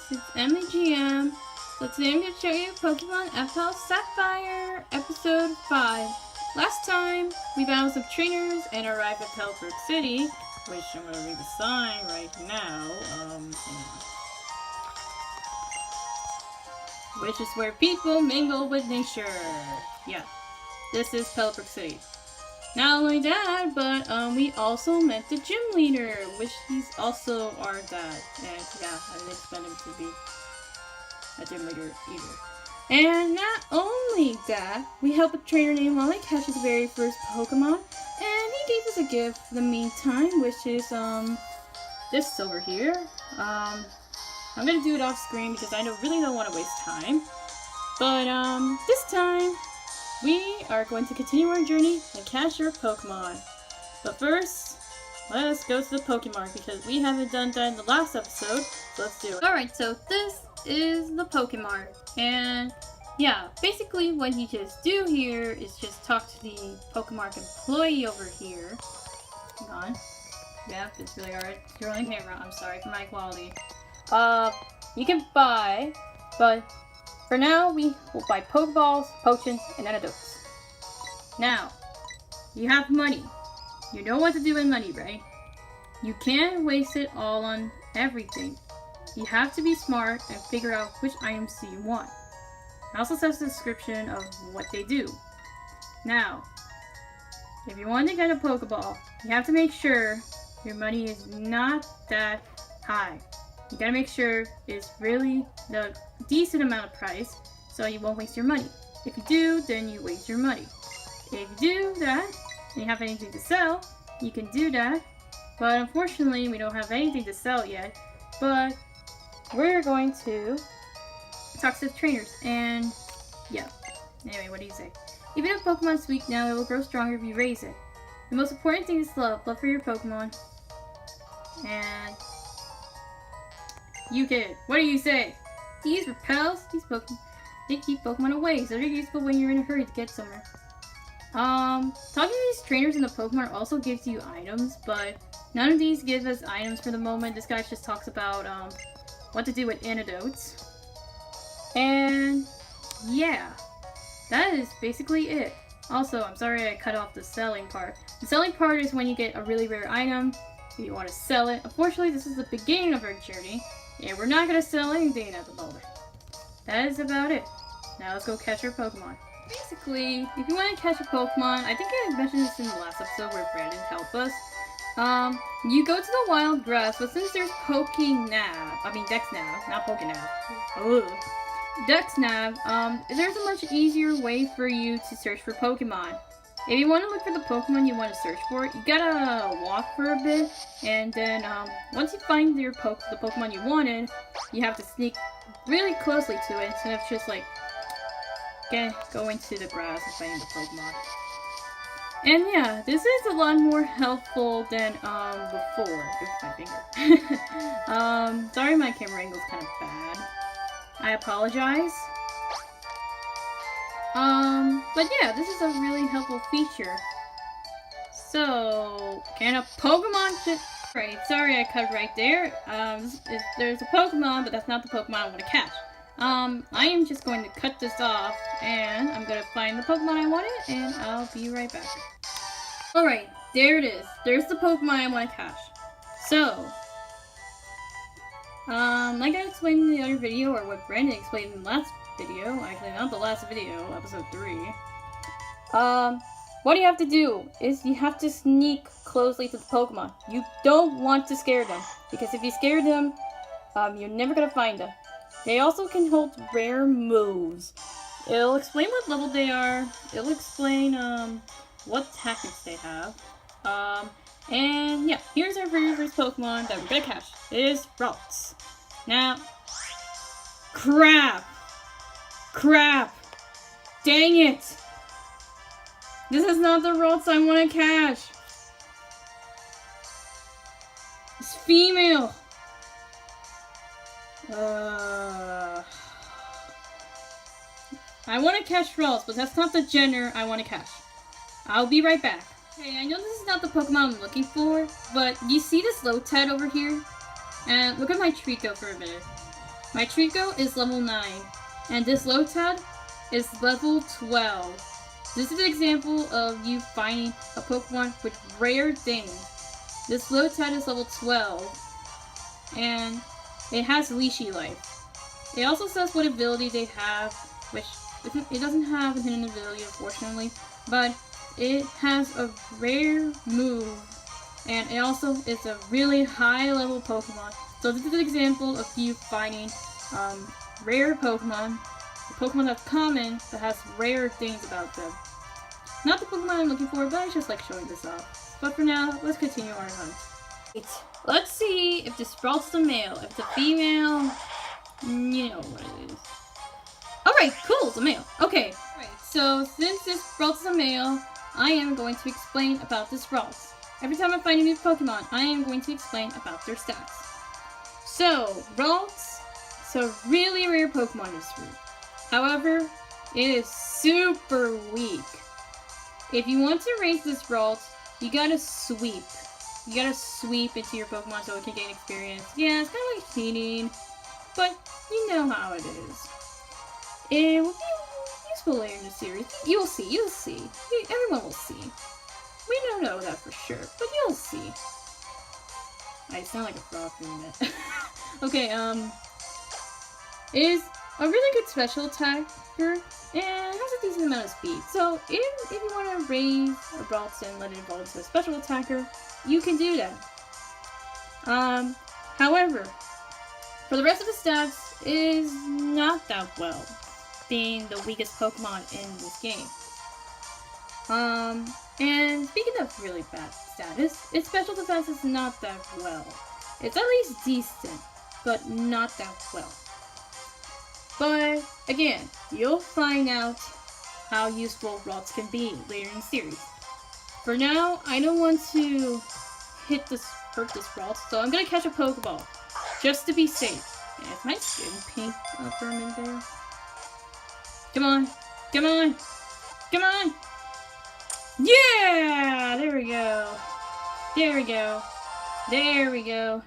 it's MGM. So today I'm going to show you Pokemon.But Sapphire, Episode 5. Last time, we battled some trainers and arrived at Teleport City, which I'm going to read the sign right now. Which is where people mingle with nature. Yeah, this is Teleport City. Not only that, but we also met the gym leader, which he's also our dad. And yeah, I didn't expect him to be a gym leader either. And not only that, we helped a trainer named Wally catch his very first Pokemon, and he gave us a gift for the meantime, which is this over here. I'm gonna do it off screen because I really don't want to waste time. But this time we are going to continue our journey and catch our Pokemon. But first, let's go to the Pokemon because we haven't done that in the last episode. So let's do it. Alright, so this is the Pokemon. And yeah, basically what you just do here is just talk to the Pokemon employee over here. Hang on. Yeah, it's really hard. You're on camera. I'm sorry for my quality. You can buy, but for now, we will buy Pokeballs, potions, and antidotes. Now, you have money. You know what to do with money, right? You can't waste it all on everything. You have to be smart and figure out which items do you want. It also says the description of what they do. Now, if you want to get a Pokeball, you have to make sure your money is not that high. You gotta make sure it's really the decent amount of price so you won't waste your money. If you do, then you waste your money. If you do that, and you have anything to sell, you can do that. But unfortunately, we don't have anything to sell yet. But we're going to talk to the trainers, and yeah. Anyway, what do you say? Even if Pokemon's weak now, it will grow stronger if you raise it. The most important thing is love. Love for your Pokemon. And you kid, what do you say? These repels, these Pokemon, they keep Pokemon away, so they're useful when you're in a hurry to get somewhere. Talking to these trainers in the Pokemon also gives you items, but none of these give us items for the moment. This guy just talks about, what to do with antidotes. And, yeah, that is basically it. Also, I'm sorry I cut off the selling part. The selling part is when you get a really rare item, if you want to sell it. Unfortunately, this is the beginning of our journey. Yeah, we're not gonna sell anything at the moment. That is about it. Now let's go catch our Pokemon. Basically, if you want to catch a Pokemon, I think I mentioned this in the last episode where Brandon helped us. You go to the wild grass, but since there's Dexnav, not Pokenav. Ugh. Dexnav, there's a much easier way for you to search for Pokemon. If you want to look for the Pokemon you want to search for, you gotta walk for a bit, and then once you find the Pokemon you wanted, you have to sneak really closely to it instead of just like go into the grass and find the Pokemon. And yeah, this is a lot more helpful than before. Oops, my finger. Sorry my camera angle's kind of bad. I apologize. But yeah, this is a really helpful feature. So, can a Pokemon just... Right, sorry I cut right there. There's a Pokemon, but that's not the Pokemon I want to catch. I am just going to cut this off, and I'm going to find the Pokemon I wanted, and I'll be right back. Alright, there it is. There's the Pokemon I want to catch. So, like I explained in the other video, or what Brandon explained in the last video, actually not the last video, episode 3. What you have to do is you have to sneak closely to the Pokemon. You don't want to scare them, because if you scare them, you're never gonna find them. They also can hold rare moves. It'll explain what level they are. It'll explain, what tactics they have. And yeah, here's our very first Pokemon that we're gonna catch. It is Ralts. Now, crap! Dang it! This is not the Ralts I want to catch! It's female! I want to catch Ralts, but that's not the gender I want to catch. I'll be right back. Okay, I know this is not the Pokemon I'm looking for, but you see this Lotad over here? And look at my Trico for a minute. My Trico is level 9, and this Lotad is level 12. This is an example of you finding a Pokemon with rare things. This Lotad is level 12, and it has Leashy Life. It also says what ability they have, which it doesn't have a hidden ability, unfortunately, but it has a rare move, and it also is a really high level Pokemon. So this is an example of you finding rare Pokemon, a Pokemon that's common that has rare things about them. Not the Pokemon I'm looking for, but I just like showing this off. But for now, let's continue our hunt. Let's see if this Brawl's a male. If it's a female, you know what it is. Alright, cool, it's a male. Okay, right. So since this Brawl's a male, I am going to explain about this Brawl's. Every time I find a new Pokemon, I am going to explain about their stats. So, Brawl's is a really rare Pokemon in this route. However, it is super weak. If you want to raise this Brawl's, you gotta sweep. You gotta sweep into your Pokemon so it can gain experience. Yeah, it's kind of like cheating, but you know how it is. It will be useful later in the series. You'll see. Everyone will see. We don't know that for sure, but you'll see. I sound like a frog doing that. Okay, it is a really good special attacker and has a decent amount of speed. So if you want to raise a Brawlton and let it evolve into a special attacker, you can do that. However, for the rest of the stats, it is not that well, being the weakest Pokemon in this game. And speaking of really bad status, its special defense is not that well. It's at least decent, but not that well. But again, you'll find out how useful Brawls can be later in the series. For now, I don't want to hurt this Brawls, so I'm gonna catch a Pokeball, just to be safe. Yeah, is my skin pink for a minute there? Come on! Come on! Come on! Yeah! There we go. There we go. There we go.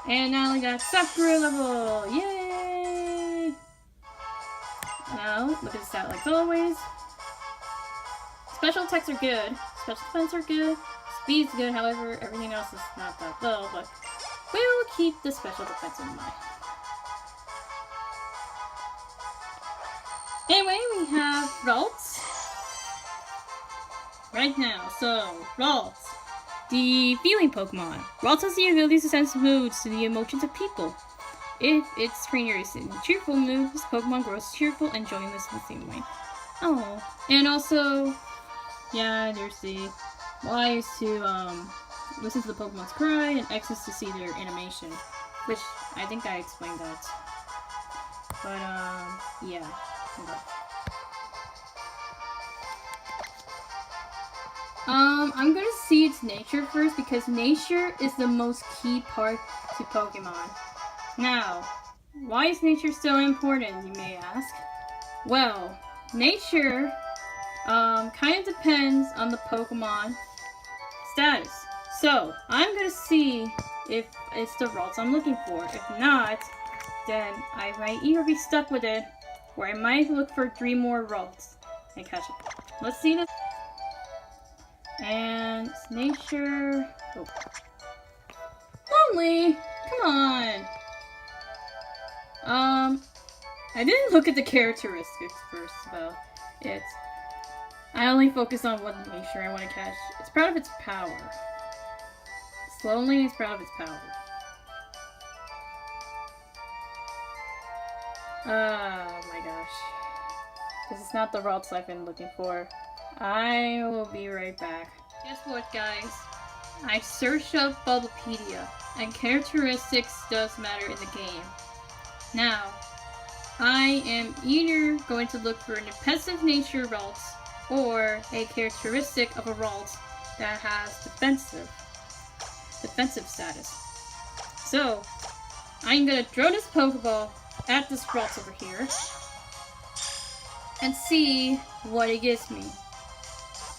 And now we got Sapphire level! Yay! Now, look at the stat like always. Special attacks are good. Special defense are good. Speed's good, however, everything else is not that well, but we'll keep the special defense in mind. Anyway, we have Ralts right now. So, Ralts, the feeling Pokemon. Ralts has the ability to sense moods to the emotions of people. If its trainer is in a cheerful mood, this Pokemon grows cheerful and joyless in the same way. Oh, and also, yeah, there's the Y is to listen to the Pokemon's cry, and X is to see their animation, which I think I explained that. But yeah. I'm gonna see its nature first because nature is the most key part to Pokemon. Now, why is nature so important, you may ask? Well, nature kind of depends on the Pokemon status. So, I'm gonna see if it's the Ralts I'm looking for. If not, then I might either be stuck with it, or I might look for 3 more Ralts and catch it. Let's see this. And it's nature. Oh. Lonely! Come on! I didn't look at the characteristics first about it. I only focus on what nature I want to catch. It's proud of its power. It's lonely and it's proud of its power. Oh my gosh. This is not the Ralts I've been looking for. I will be right back. Guess what, guys? I searched up Bulbapedia, and characteristics does matter in the game. Now, I am either going to look for an offensive nature Ralts, or a characteristic of a Ralts that has defensive status. So, I'm gonna throw this Pokeball at this Ralts over here, and see what it gives me.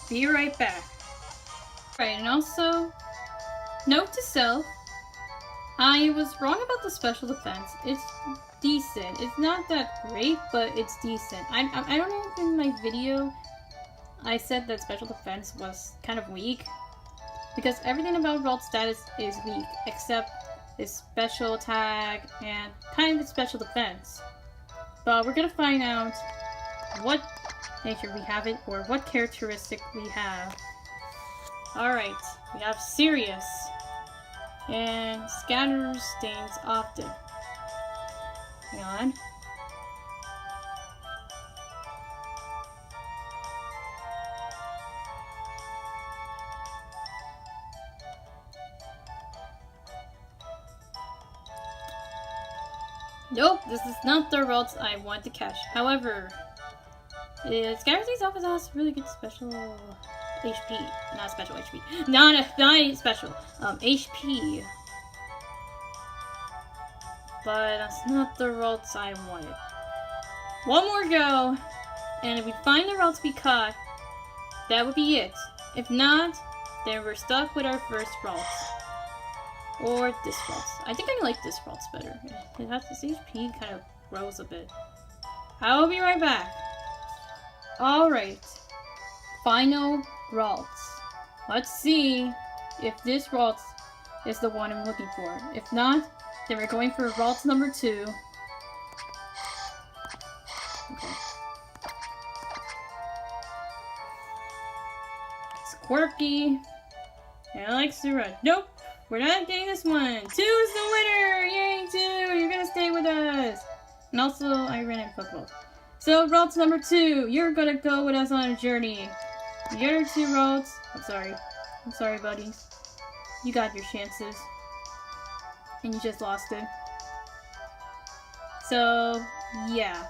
Be right back. Right, and also, note to self, I was wrong about the special defense. It's decent. It's not that great, but it's decent. I don't know if in my video I said that special defense was kind of weak, because everything about Ralt's status is weak, except his special attack and kind of his special defense. But we're gonna find out what nature we have it, or what characteristic we have. Alright, we have Serious, and scatters stains often. Hang on. Nope, this is not the results I want to catch. However, Scatter Stains often has really good special HP. Not special HP. Not special. HP. But that's not the results I wanted. One more go, and if we find the results we caught, that would be it. If not, then we're stuck with our first results. Or this Ralts. I think I like this Ralts better. It has this HP kind of grows a bit. I'll be right back. Alright. Final Ralts. Let's see if this Ralts is the one I'm looking for. If not, then we're going for Ralts number 2. Okay. It's quirky. And it likes to run. Nope! We're not getting this one. 2 is the winner! Yay, 2! You're gonna stay with us! And also, I ran out of Pokeball. So, Ralts number 2, you're gonna go with us on a journey. The other 2 Ralts, I'm sorry, buddies. You got your chances. And you just lost it. So, yeah.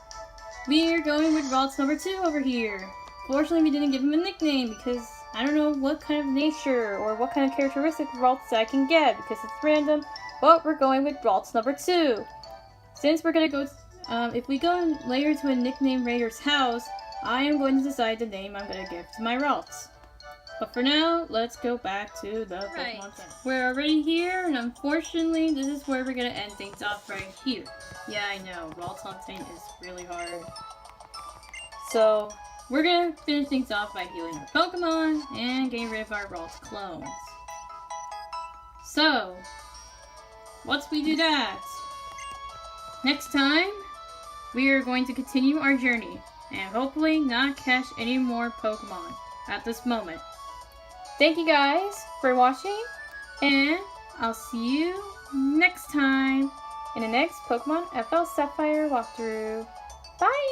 We're going with Ralts number 2 over here. Fortunately, we didn't give him a nickname because I don't know what kind of nature or what kind of characteristic Ralts I can get because it's random, but we're going with Ralts number 2. Since we're gonna go, if we go later to a nickname raider's house, I am going to decide the name I'm gonna give to my Ralts. But for now, let's go back to the Pokemon Center. We're already here, and unfortunately, this is where we're gonna end things off right here. Yeah, I know, Ralts hunting is really hard. So, we're gonna finish things off by healing our Pokemon and getting rid of our Ralts clones. So, once we do that, next time, we are going to continue our journey and hopefully not catch any more Pokemon at this moment. Thank you guys for watching, and I'll see you next time in the next Pokemon FL Sapphire walkthrough. Bye!